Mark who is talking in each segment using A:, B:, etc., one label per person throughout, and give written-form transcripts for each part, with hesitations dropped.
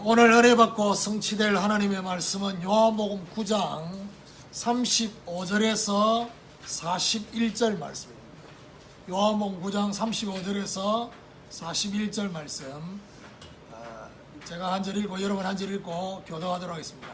A: 오늘 은혜 받고 성취될 하나님의 말씀은 요한복음 9장 35절에서 41절 말씀입니다. 요한복음 9장 35절에서 41절 말씀, 제가 한 절 읽고 여러분 한 절 읽고 교도하도록 하겠습니다.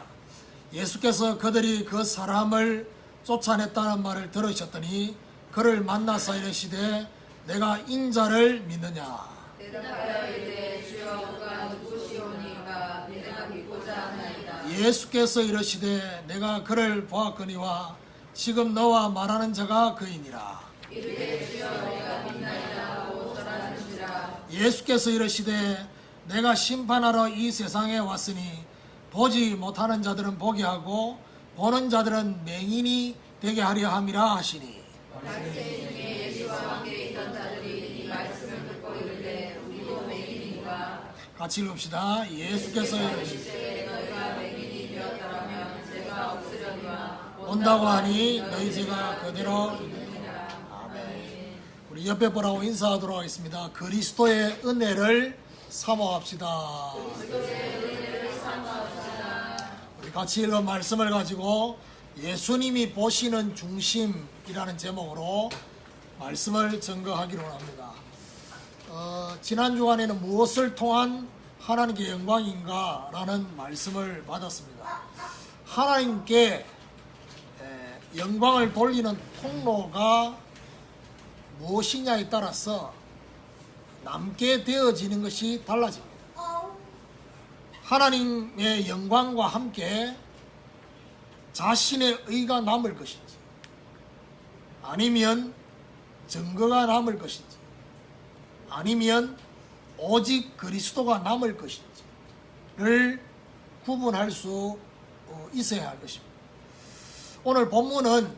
A: 예수께서 그들이 그 사람을 쫓아냈다는 말을 들으셨더니 그를 만나서 이르시되 내가 인자를 믿느냐.
B: 대답하여 이르되 주여 그가 누구시오니까 내가 믿고자 하나이다.
A: 예수께서 이르시되 내가 그를 보았거니와 지금 너와 말하는 자가 그이니라.
B: 이르되 주여 내가 믿나이다 하고 전하는지라.
A: 예수께서 이르시되 내가 심판하러 이 세상에 왔으니 보지 못하는 자들은 보게 하고 보는 자들은 맹인이 되게 하려 함이라 하시니.
B: 바리새인 중에 예수와 함께 있던 자들이 이 말씀을 듣고 이르되 우리도 맹인인가.
A: 같이 읽읍시다. 예수께서
B: 이르시되 너희가 맹인이 되었더라면 죄가 없으려니와
A: 온다고 하니 너희 죄가 그대로 있느니라. 아멘. 우리 옆에 보라고 인사하도록 하겠습니다. 그리스도의 은혜를 사모합시다. 우리 같이 읽은 말씀을 가지고 예수님이 보시는 중심이라는 제목으로 말씀을 증거하기로 합니다. 지난 주간에는 무엇을 통한 하나님께 영광인가 라는 말씀을 받았습니다. 하나님께 영광을 돌리는 통로가 무엇이냐에 따라서 남게 되어지는 것이 달라집니다. 하나님의 영광과 함께 자신의 의가 남을 것인지 아니면 증거가 남을 것인지 아니면 오직 그리스도가 남을 것인지를 구분할 수 있어야 할 것입니다. 오늘 본문은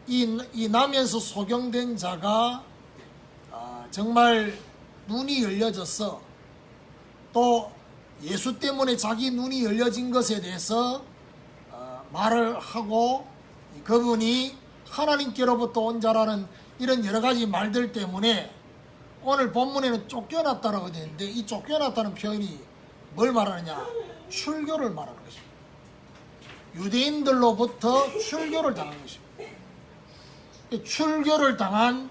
A: 이 나면서 소경된 자가 정말 눈이 열려져서 또 예수 때문에 자기 눈이 열려진 것에 대해서 말을 하고 그분이 하나님께로부터 온 자라는 이런 여러 가지 말들 때문에 오늘 본문에는 쫓겨났다라고 되어 있는데 이 쫓겨났다는 표현이 뭘 말하느냐? 출교를 말하는 것입니다. 유대인들로부터 출교를 당한 것입니다. 출교를 당한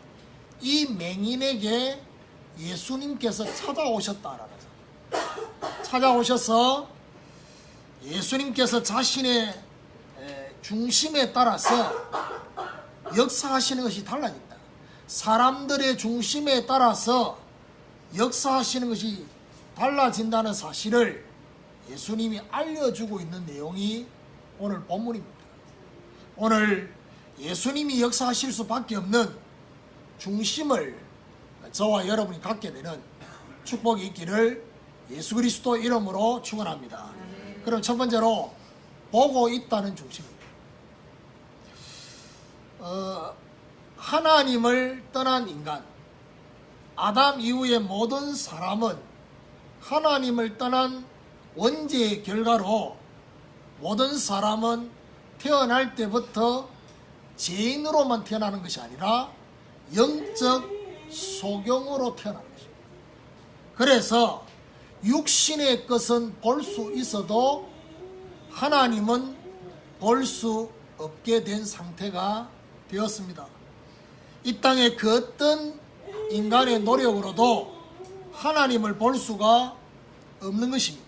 A: 이 맹인에게 예수님께서 찾아오셨다라는 거죠. 찾아오셔서 예수님께서 자신의 중심에 따라서 역사하시는 것이 달라진다. 사람들의 중심에 따라서 역사하시는 것이 달라진다는 사실을 예수님이 알려주고 있는 내용이 오늘 본문입니다. 오늘 예수님이 역사하실 수밖에 없는 중심을 저와 여러분이 갖게 되는 축복이 있기를 예수 그리스도 이름으로 축원합니다. 그럼 첫 번째로 보고 있다는 중심입니다. 하나님을 떠난 인간, 아담 이후의 모든 사람은 하나님을 떠난 원죄의 결과로 모든 사람은 태어날 때부터 죄인으로만 태어나는 것이 아니라 영적 소경으로 태어나는 것입니다. 그래서 육신의 것은 볼 수 있어도 하나님은 볼 수 없게 된 상태가 되었습니다. 이 땅의 그 어떤 인간의 노력으로도 하나님을 볼 수가 없는 것입니다.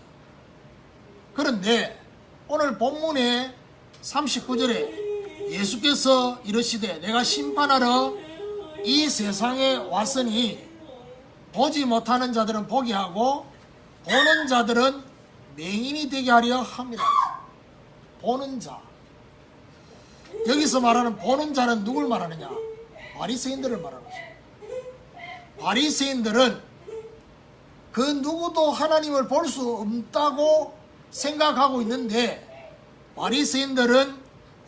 A: 그런데 오늘 본문의 39절에 예수께서 이르시되 내가 심판하러 이 세상에 왔으니 보지 못하는 자들은 보게 하고 보는 자들은 맹인이 되게 하려 합니다. 보는 자. 여기서 말하는 보는 자는 누굴 말하느냐? 바리새인들을 말하는 것입니다. 바리새인들은 그 누구도 하나님을 볼 수 없다고 생각하고 있는데 바리새인들은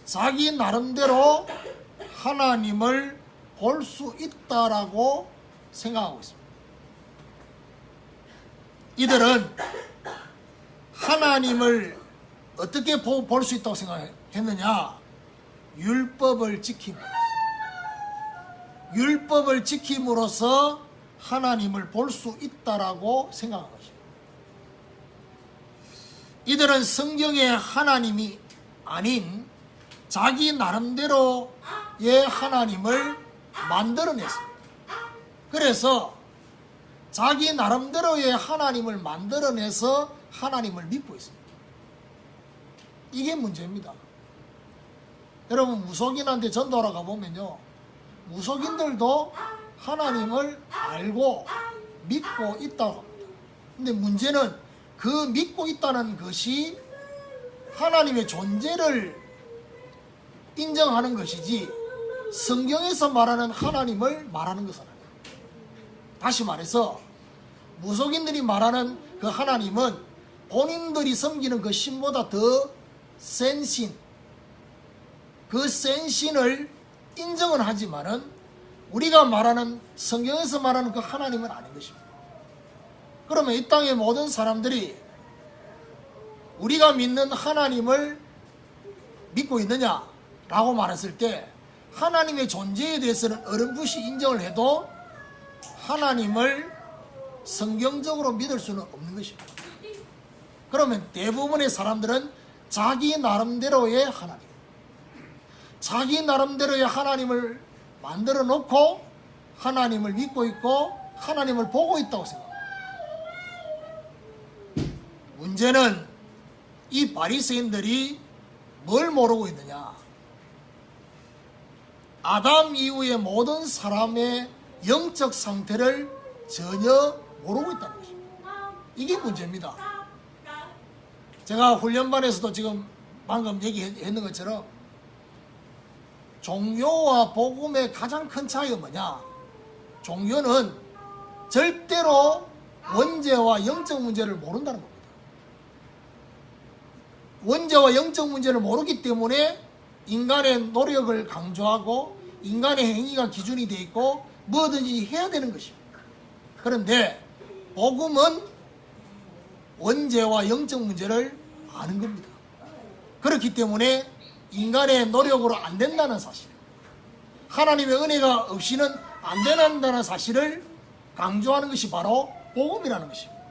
A: 자기 나름대로 하나님을 볼 수 있다라고 생각하고 있습니다. 이들은 하나님을 어떻게 볼 수 있다고 생각했느냐? 율법을 지킴으로써. 율법을 지킴으로써 하나님을 볼 수 있다라고 생각한 것입니다. 이들은 성경의 하나님이 아닌 자기 나름대로의 하나님을 만들어냈습니다. 그래서 자기 나름대로의 하나님을 만들어내서 하나님을 믿고 있습니다. 이게 문제입니다. 여러분, 무속인한테 전도하러 가보면요, 무속인들도 하나님을 알고 믿고 있다고 합니다. 근데 문제는 그 믿고 있다는 것이 하나님의 존재를 인정하는 것이지 성경에서 말하는 하나님을 말하는 것은 아니에요. 다시 말해서 무속인들이 말하는 그 하나님은 본인들이 섬기는 그 신보다 더 센 신, 그 센 신을 인정은 하지만은 우리가 말하는 성경에서 말하는 그 하나님은 아닌 것입니다. 그러면 이 땅의 모든 사람들이 우리가 믿는 하나님을 믿고 있느냐라고 말했을 때 하나님의 존재에 대해서는 어렴풋이 인정을 해도 하나님을 성경적으로 믿을 수는 없는 것입니다. 그러면 대부분의 사람들은 자기 나름대로의 하나님, 자기 나름대로의 하나님을 만들어 놓고 하나님을 믿고 있고 하나님을 보고 있다고 생각합니다. 문제는 이 바리새인들이 뭘 모르고 있느냐? 아담 이후의 모든 사람의 영적 상태를 전혀 모르고 있다는 것입니다. 이게 문제입니다. 제가 훈련반에서도 지금 방금 얘기했는 것처럼 종교와 복음의 가장 큰 차이가 뭐냐? 종교는 절대로 원죄와 영적 문제를 모른다는 겁니다. 원죄와 영적 문제를 모르기 때문에 인간의 노력을 강조하고 인간의 행위가 기준이 되어 있고 뭐든지 해야 되는 것입니다. 그런데 복음은 원죄와 영적 문제를 아는 겁니다. 그렇기 때문에 인간의 노력으로 안 된다는 사실, 하나님의 은혜가 없이는 안 된다는 사실을 강조하는 것이 바로 복음이라는 것입니다.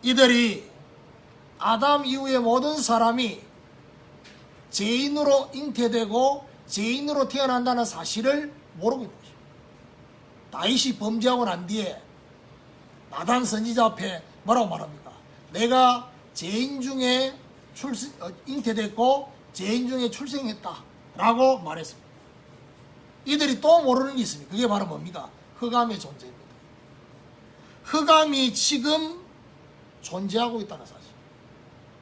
A: 이들이 아담 이후의 모든 사람이 죄인으로 잉태되고 죄인으로 태어난다는 사실을 모르고 있는 것입니다. 다윗이 범죄하고 난 뒤에 나단 선지자 앞에 뭐라고 말합니까? 내가 죄인 중에 잉태됐고 죄인 중에 출생했다 라고 말했습니다. 이들이 또 모르는 게 있습니다. 그게 바로 뭡니까? 흑암의 존재입니다. 흑암이 지금 존재하고 있다는 사실,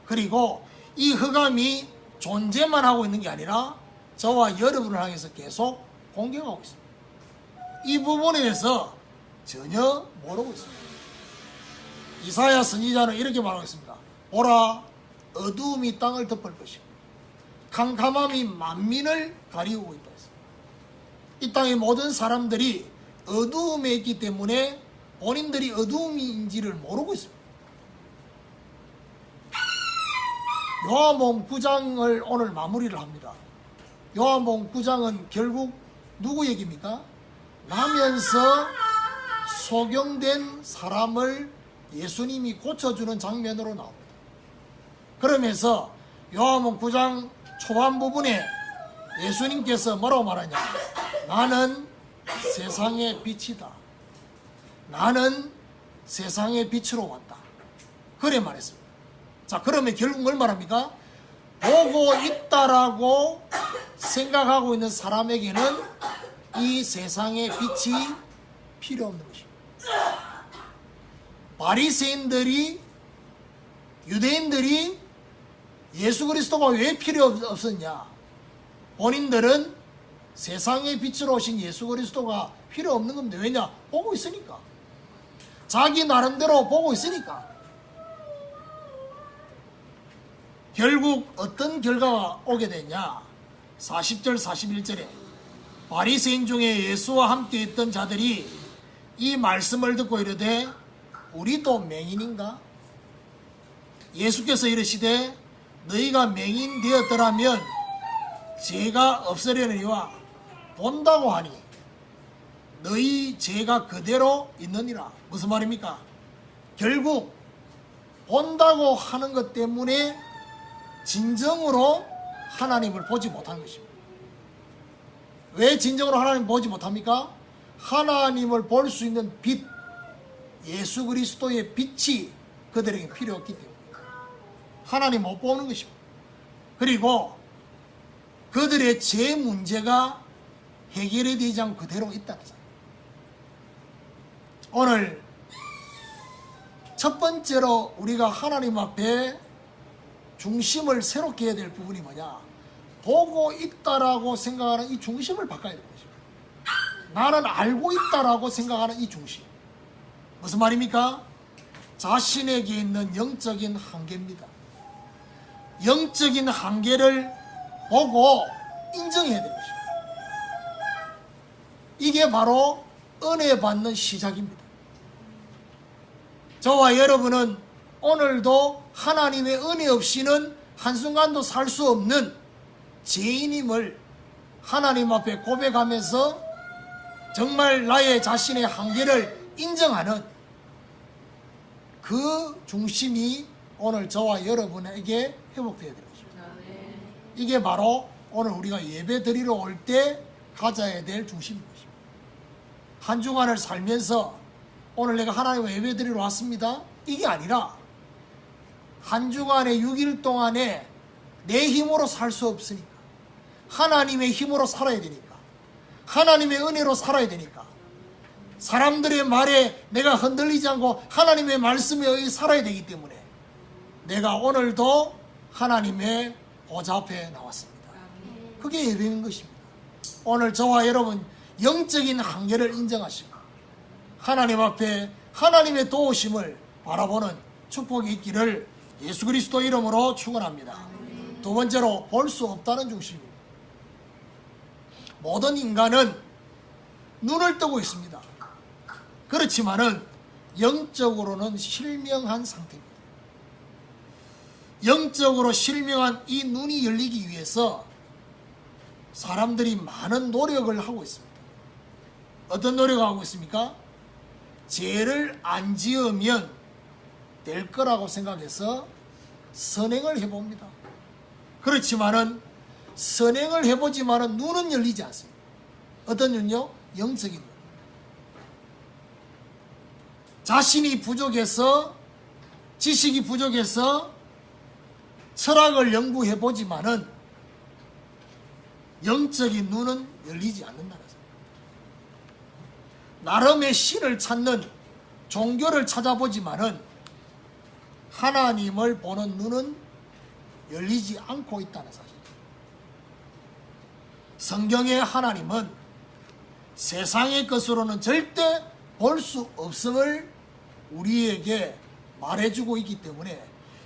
A: 그리고 이 흑암이 존재만 하고 있는 게 아니라 저와 여러분을 향해서 계속 공격하고 있습니다. 이 부분에 대해서 전혀 모르고 있습니다. 이사야 선지자는 이렇게 말하고 있습니다. 보라, 어두움이 땅을 덮을 것이고 캄캄함이 만민을 가리우고 있다 했습니다. 이 땅의 모든 사람들이 어두움에 있기 때문에 본인들이 어두움인지를 모르고 있습니다. 요한복음 9장을 오늘 마무리를 합니다. 요한복음 9장은 결국 누구 얘기입니까? 나면서 소경된 사람을 예수님이 고쳐주는 장면으로 나옵니다. 그러면서 요한복음 9장 초반 부분에 예수님께서 뭐라고 말하냐? 나는 세상의 빛이다. 나는 세상의 빛으로 왔다. 그래 말했습니다. 자, 그러면 결국 뭘 말합니까? 보고 있다라고 생각하고 있는 사람에게는 이 세상의 빛이 필요 없는 것입니다. 바리새인들이, 유대인들이 예수 그리스도가 왜 필요 없었냐? 본인들은 세상의 빛으로 오신 예수 그리스도가 필요 없는 겁니다. 왜냐? 보고 있으니까. 자기 나름대로 보고 있으니까. 결국 어떤 결과가 오게 되냐? 40절 41절에 바리새인 중에 예수와 함께 있던 자들이 이 말씀을 듣고 이르되 우리도 맹인인가? 예수께서 이르시되 너희가 맹인 되었더라면 죄가 없으려니와 본다고 하니 너희 죄가 그대로 있느니라. 무슨 말입니까? 결국 본다고 하는 것 때문에 진정으로 하나님을 보지 못하는 것입니다. 왜 진정으로 하나님을 보지 못합니까? 하나님을 볼 수 있는 빛, 예수 그리스도의 빛이 그들에게 필요 없기 때문에 하나님 못 보는 것입니다. 그리고 그들의 죄 문제가 해결이 되지 않고 그대로 있다는 거죠. 오늘 첫 번째로 우리가 하나님 앞에 중심을 새롭게 해야 될 부분이 뭐냐? 보고 있다라고 생각하는 이 중심을 바꿔야 되는 것입니다. 나는 알고 있다라고 생각하는 이 중심. 무슨 말입니까? 자신에게 있는 영적인 한계입니다. 영적인 한계를 보고 인정해야 되는 것입니다. 이게 바로 은혜 받는 시작입니다. 저와 여러분은 오늘도 하나님의 은혜 없이는 한순간도 살 수 없는 죄인임을 하나님 앞에 고백하면서 정말 나의 자신의 한계를 인정하는 그 중심이 오늘 저와 여러분에게 회복되어야 되는 것입니다. 이게 바로 오늘 우리가 예배 드리러 올 때 가져야 될 중심인 것입니다. 한 주간을 살면서 오늘 내가 하나님과 예배 드리러 왔습니다. 이게 아니라 한 주간의 6일 동안에 내 힘으로 살 수 없으니까 하나님의 힘으로 살아야 되니까 하나님의 은혜로 살아야 되니까 사람들의 말에 내가 흔들리지 않고 하나님의 말씀에 의해 살아야 되기 때문에 내가 오늘도 하나님의 보좌 앞에 나왔습니다. 그게 예배인 것입니다. 오늘 저와 여러분 영적인 한계를 인정하시고 하나님 앞에 하나님의 도우심을 바라보는 축복이 있기를 예수 그리스도 이름으로 축원합니다. 두 번째로 볼 수 없다는 중심입니다. 모든 인간은 눈을 뜨고 있습니다. 그렇지만은 영적으로는 실명한 상태입니다. 영적으로 실명한 이 눈이 열리기 위해서 사람들이 많은 노력을 하고 있습니다. 어떤 노력을 하고 있습니까? 죄를 안 지으면 될 거라고 생각해서 선행을 해봅니다. 그렇지만은 선행을 해보지만은 눈은 열리지 않습니다. 어떤 눈요? 영적인 눈. 자신이 부족해서 지식이 부족해서 철학을 연구해보지만은 영적인 눈은 열리지 않는다는 것입니다. 나름의 신을 찾는 종교를 찾아보지만은 하나님을 보는 눈은 열리지 않고 있다는 사실입니다. 성경의 하나님은 세상의 것으로는 절대 볼 수 없음을 우리에게 말해주고 있기 때문에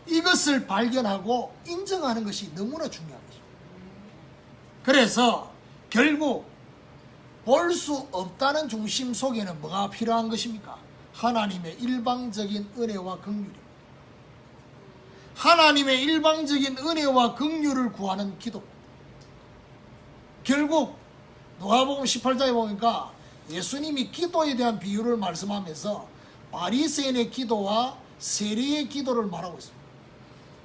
A: 이것을 발견하고 인정하는 것이 너무나 중요한 것입니다. 그래서 결국 볼 수 없다는 중심 속에는 뭐가 필요한 것입니까? 하나님의 일방적인 은혜와 긍휼입니다. 하나님의 일방적인 은혜와 긍휼을 구하는 기도입니다. 결국 누가복음 18장에 보니까 예수님이 기도에 대한 비유를 말씀하면서 바리새인의 기도와 세리의 기도를 말하고 있습니다.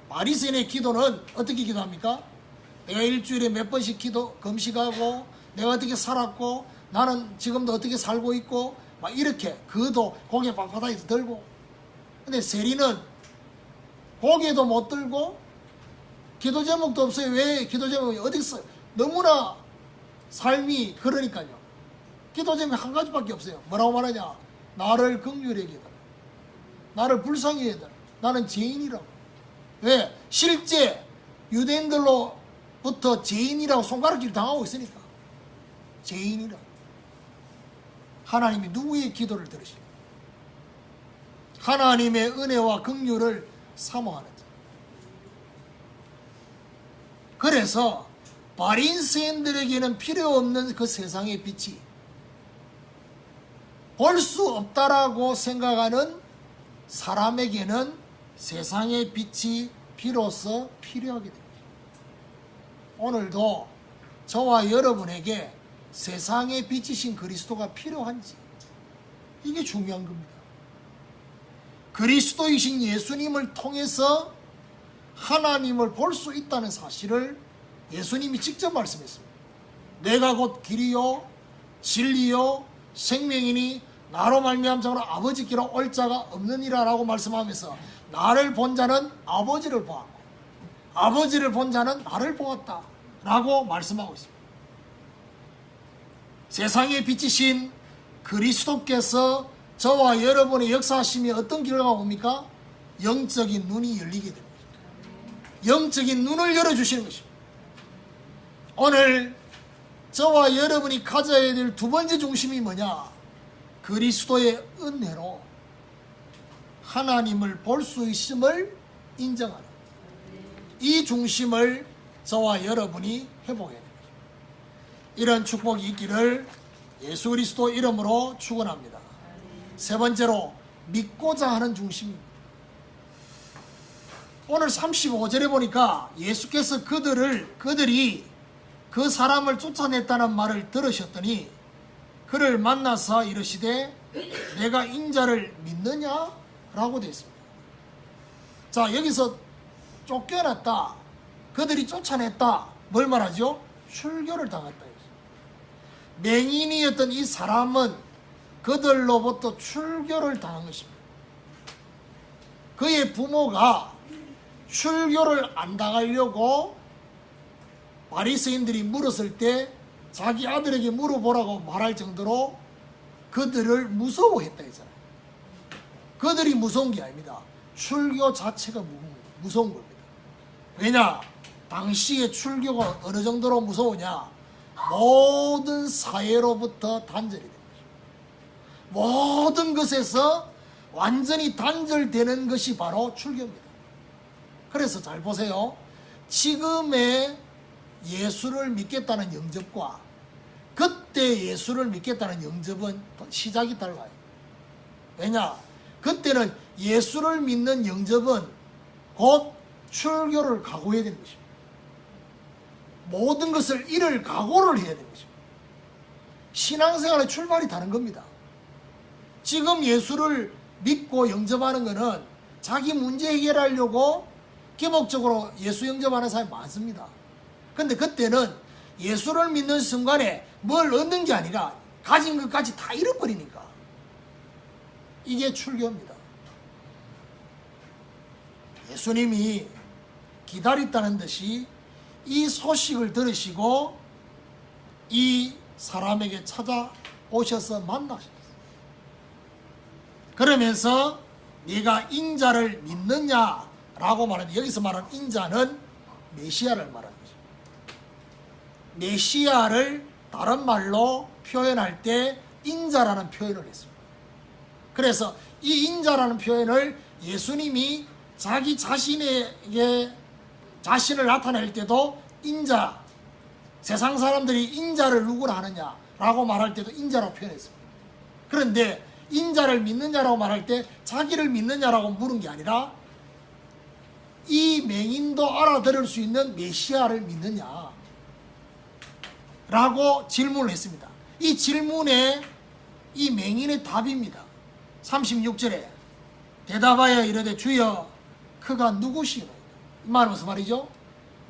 A: 바리새인의 기도는 어떻게 기도합니까? 내가 일주일에 몇 번씩 금식하고 내가 어떻게 살았고 나는 지금도 어떻게 살고 있고 막 이렇게 그도 고개 바닥에서 들고 근데 세리는 고개도 못 들고 기도 제목도 없어요. 왜 기도 제목이 어디 있어요? 너무나 삶이 그러니까요. 기도 제목이 한 가지밖에 없어요. 뭐라고 말하냐? 나를 긍휼히 여겨달라. 나를 불쌍히 여겨달라. 나는 죄인이라고. 왜? 실제 유대인들로부터 죄인이라고 손가락질 당하고 있으니까. 죄인이라고. 하나님이 누구의 기도를 들으십니까? 하나님의 은혜와 긍휼을 사모하는 자. 그래서 바리새인들에게는 필요 없는 그 세상의 빛이 볼 수 없다라고 생각하는 사람에게는 세상의 빛이 비로소 필요하게 됩니다. 오늘도 저와 여러분에게 세상의 빛이신 그리스도가 필요한지 이게 중요한 겁니다. 그리스도이신 예수님을 통해서 하나님을 볼 수 있다는 사실을 예수님이 직접 말씀했습니다. 내가 곧 길이요 진리요 생명이니 나로 말미암 자로 아버지께로 올 자가 없느니라 라고 말씀하면서 나를 본 자는 아버지를 보았고 아버지를 본 자는 나를 보았다 라고 말씀하고 있습니다. 세상에 비치신 그리스도께서 저와 여러분의 역사하심이 어떤 결과가 옵니까? 영적인 눈이 열리게 됩니다. 영적인 눈을 열어주시는 것입니다. 오늘 저와 여러분이 가져야 될 두 번째 중심이 뭐냐? 그리스도의 은혜로 하나님을 볼 수 있음을 인정하는 이 중심을 저와 여러분이 회복해야 됩니다. 이런 축복이 있기를 예수 그리스도 이름으로 축원합니다. 세 번째로 믿고자 하는 중심입니다. 오늘 35절에 보니까 예수께서 그들이 그 사람을 쫓아냈다는 말을 들으셨더니 그를 만나서 이르시되 내가 인자를 믿느냐? 라고 되어 있습니다. 자, 여기서 쫓겨났다, 그들이 쫓아냈다, 뭘 말하죠? 출교를 당했다. 맹인이었던 이 사람은 그들로부터 출교를 당한 것입니다. 그의 부모가 출교를 안 당하려고 바리새인들이 물었을 때 자기 아들에게 물어보라고 말할 정도로 그들을 무서워했다 했잖아요. 그들이 무서운 게 아닙니다. 출교 자체가 무서운 겁니다. 왜냐? 당시에 출교가 어느 정도로 무서우냐? 모든 사회로부터 단절이 됩니다. 모든 것에서 완전히 단절되는 것이 바로 출교입니다. 그래서 잘 보세요. 지금의 예수를 믿겠다는 영접과 그때 예수를 믿겠다는 영접은 시작이 달라요. 왜냐? 그때는 예수를 믿는 영접은 곧 출교를 각오해야 되는 것입니다. 모든 것을 잃을 각오를 해야 되는 것입니다. 신앙생활의 출발이 다른 겁니다. 지금 예수를 믿고 영접하는 것은 자기 문제 해결하려고 기복적으로 예수 영접하는 사람이 많습니다. 근데 그때는 예수를 믿는 순간에 뭘 얻는 게 아니라 가진 것까지 다 잃어버리니까 이게 출교입니다. 예수님이 기다렸다는 듯이 이 소식을 들으시고 이 사람에게 찾아오셔서 만나셨어요. 그러면서 네가 인자를 믿느냐라고 말하는데 여기서 말하는 인자는 메시아를 말하는 거죠. 메시아를 다른 말로 표현할 때 인자라는 표현을 했습니다. 그래서 이 인자라는 표현을 예수님이 자기 자신에게 자신을 나타낼 때도 인자, 세상 사람들이 인자를 누구라 하느냐라고 말할 때도 인자라고 표현했습니다. 그런데 인자를 믿느냐라고 말할 때 자기를 믿느냐라고 물은 게 아니라 이 맹인도 알아들을 수 있는 메시아를 믿느냐 라고 질문을 했습니다. 이 질문에 이 맹인의 답입니다. 36절에 대답하여 이르되 주여 그가 누구시오? 이 말은 무슨 말이죠?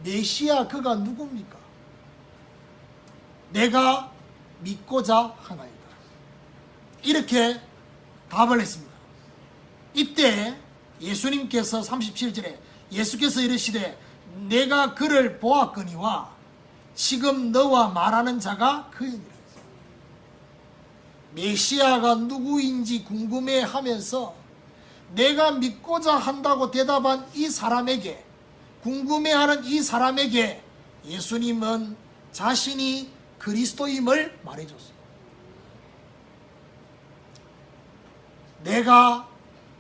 A: 메시아 그가 누굽니까? 내가 믿고자 하나이다. 이렇게 답을 했습니다. 이때 예수님께서 37절에 예수께서 이르시되 내가 그를 보았거니와 지금 너와 말하는 자가 그이니라. 메시아가 누구인지 궁금해하면서 내가 믿고자 한다고 대답한 이 사람에게, 궁금해하는 이 사람에게 예수님은 자신이 그리스도임을 말해줬어요. 내가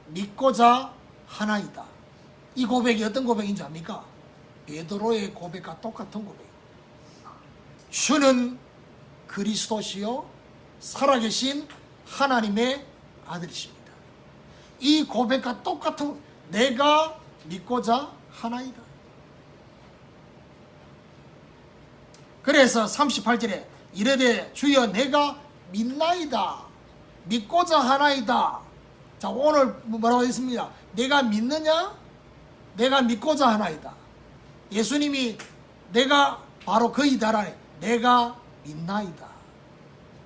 A: 믿고자 하나이다. 이 고백이 어떤 고백인지 압니까? 베드로의 고백과 똑같은 고백입니다. 주는 그리스도시요 살아계신 하나님의 아들이십니다. 이 고백과 똑같은, 내가 믿고자 하나이다. 그래서 38절에 이르되 주여 내가 믿나이다, 믿고자 하나이다. 자, 오늘 뭐라고 했습니다. 내가 믿느냐? 내가 믿고자 하나이다. 예수님이 내가 바로 그이다라네. 내가 믿나이다.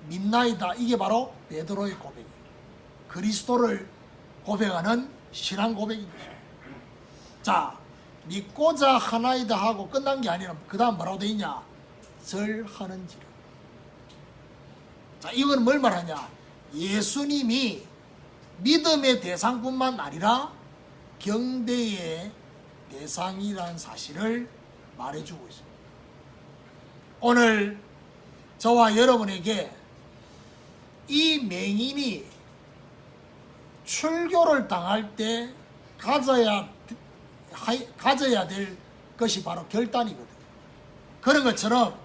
A: 믿나이다. 이게 바로 베드로의 고백이에요. 그리스도를 고백하는 신앙 고백입니다. 자, 믿고자 하나이다 하고 끝난 게 아니라 그 다음 뭐라고 되어 있냐? 절하는지라. 자, 이건 뭘 말하냐? 예수님이 믿음의 대상뿐만 아니라 경배의 대상이라는 사실을 말해주고 있습니다. 오늘 저와 여러분에게 이 맹인이 출교를 당할 때 가져야 될 것이 바로 결단이거든요. 그런 것처럼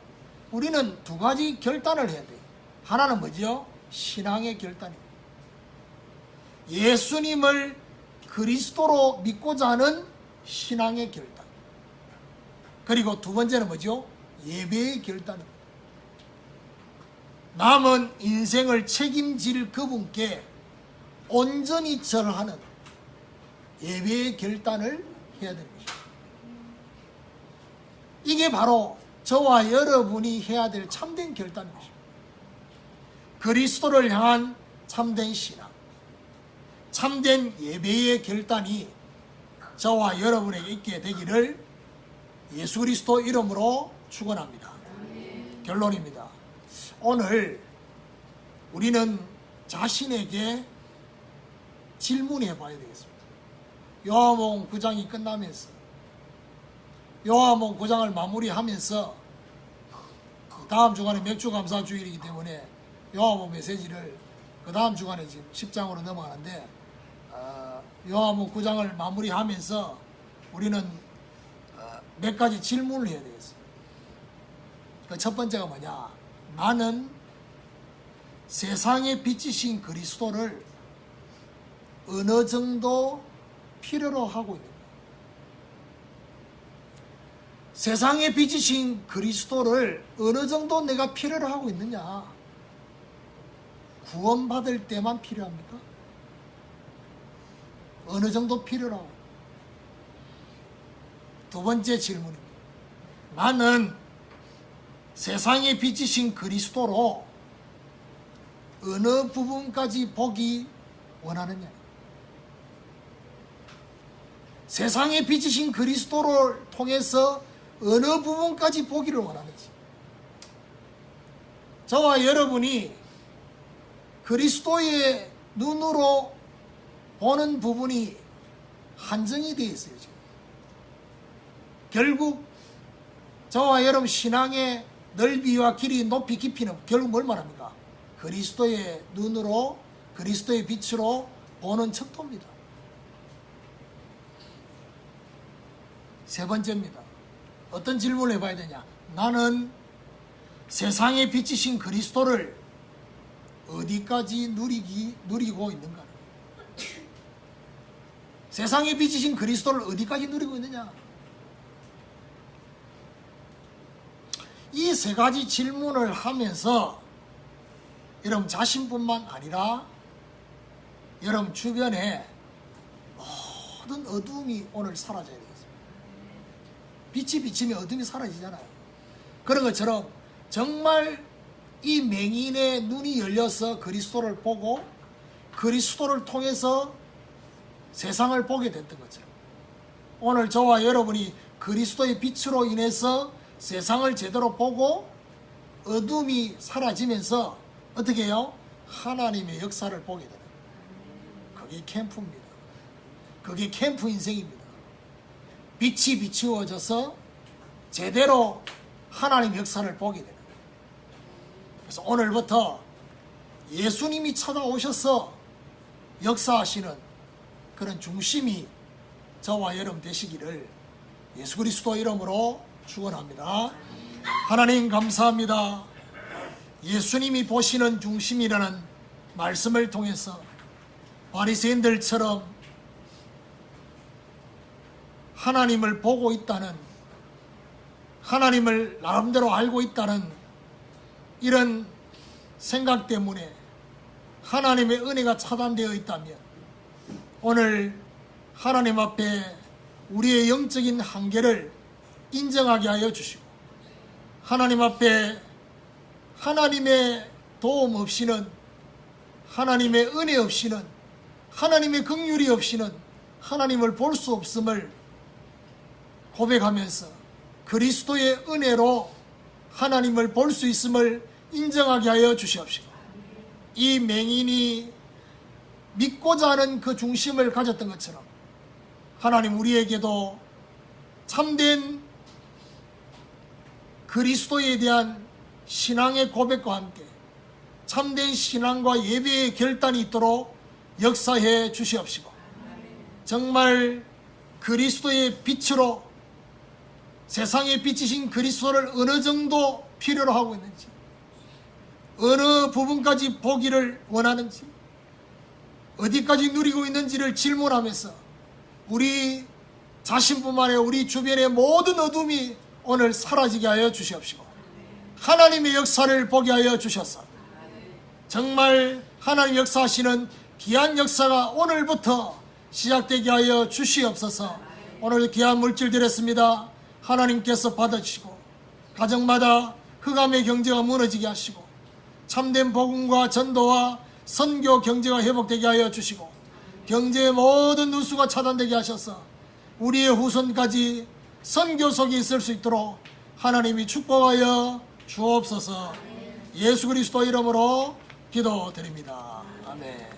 A: 우리는 두 가지 결단을 해야 돼요. 하나는 뭐죠? 신앙의 결단입니다. 예수님을 그리스도로 믿고자 하는 신앙의 결단. 그리고 두 번째는 뭐죠? 예배의 결단입니다. 남은 인생을 책임질 그분께 온전히 절하는 예배의 결단을 해야 되는 것입니다. 이게 바로 저와 여러분이 해야 될 참된 결단인 것입니다. 그리스도를 향한 참된 신앙, 참된 예배의 결단이 저와 여러분에게 있게 되기를 예수 그리스도 이름으로 축원합니다. 결론입니다. 오늘 우리는 자신에게 질문해 봐야 되겠습니다. 요한복음 9장이 끝나면서 요한복음 9장을 마무리하면서 다음 주간에 맥주 감사 주일이기 때문에 요한복음 메시지를 그 다음 주간에 지금 10장으로 넘어가는데 요한복음 9장을 마무리하면서 우리는 몇 가지 질문을 해야 되겠어요. 그 첫 번째가 뭐냐? 나는 세상의 빛이신 그리스도를 어느 정도 필요로 하고 있는가? 세상의 빛이신 그리스도를 어느 정도 내가 필요로 하고 있느냐? 구원받을 때만 필요합니까? 어느 정도 필요로 하고? 두 번째 질문입니다. 나는 세상의 빛이신 그리스도로 어느 부분까지 보기 원하느냐? 세상의 빛이신 그리스도를 통해서 어느 부분까지 보기를 원하는지. 저와 여러분이 그리스도의 눈으로 보는 부분이 한정이 되어 있어요, 지금. 결국 저와 여러분 신앙의 넓이와 길이, 높이, 깊이는 결국 뭘 말합니까? 그리스도의 눈으로, 그리스도의 빛으로 보는 척도입니다. 세 번째입니다. 어떤 질문을 해봐야 되냐? 나는 세상의 빛이신 그리스도를 어디까지 누리고 있는가? 세상의 빛이신 그리스도를 어디까지 누리고 있느냐? 이 세 가지 질문을 하면서 여러분 자신뿐만 아니라 여러분 주변에 모든 어둠이 오늘 사라져야 되겠습니다. 빛이 비치면 어둠이 사라지잖아요. 그런 것처럼 정말 이 맹인의 눈이 열려서 그리스도를 보고 그리스도를 통해서 세상을 보게 됐던 것처럼 오늘 저와 여러분이 그리스도의 빛으로 인해서 세상을 제대로 보고 어둠이 사라지면서 어떻게 해요? 하나님의 역사를 보게 되는 그게 캠프입니다. 그게 캠프 인생입니다. 빛이 비추어져서 제대로 하나님의 역사를 보게 되는 거예요. 그래서 오늘부터 예수님이 찾아오셔서 역사하시는 그런 중심이 저와 여러분 되시기를 예수 그리스도 이름으로 축원합니다. 하나님 감사합니다. 예수님이 보시는 중심이라는 말씀을 통해서 바리새인들처럼 하나님을 보고 있다는, 하나님을 나름대로 알고 있다는 이런 생각 때문에 하나님의 은혜가 차단되어 있다면 오늘 하나님 앞에 우리의 영적인 한계를 인정하게 하여 주시고, 하나님 앞에 하나님의 도움 없이는, 하나님의 은혜 없이는, 하나님의 긍휼이 없이는 하나님을 볼 수 없음을 고백하면서 그리스도의 은혜로 하나님을 볼 수 있음을 인정하게 하여 주시옵시고, 이 맹인이 믿고자 하는 그 중심을 가졌던 것처럼 하나님 우리에게도 참된 그리스도에 대한 신앙의 고백과 함께 참된 신앙과 예배의 결단이 있도록 역사해 주시옵시고, 정말 그리스도의 빛으로 세상에 비치신 그리스도를 어느 정도 필요로 하고 있는지, 어느 부분까지 보기를 원하는지, 어디까지 누리고 있는지를 질문하면서 우리 자신뿐만 아니라 우리 주변의 모든 어둠이 오늘 사라지게 하여 주시옵시고, 하나님의 역사를 보게 하여 주셔서 정말 하나님 역사하시는 귀한 역사가 오늘부터 시작되게 하여 주시옵소서. 오늘 귀한 물질 드렸습니다. 하나님께서 받아주시고 가정마다 흑암의 경제가 무너지게 하시고 참된 복음과 전도와 선교 경제가 회복되게 하여 주시고 경제의 모든 누수가 차단되게 하셔서 우리의 후손까지 선교 속에 있을 수 있도록 하나님이 축복하여 주옵소서. 예수 그리스도 이름으로 기도드립니다. 아멘.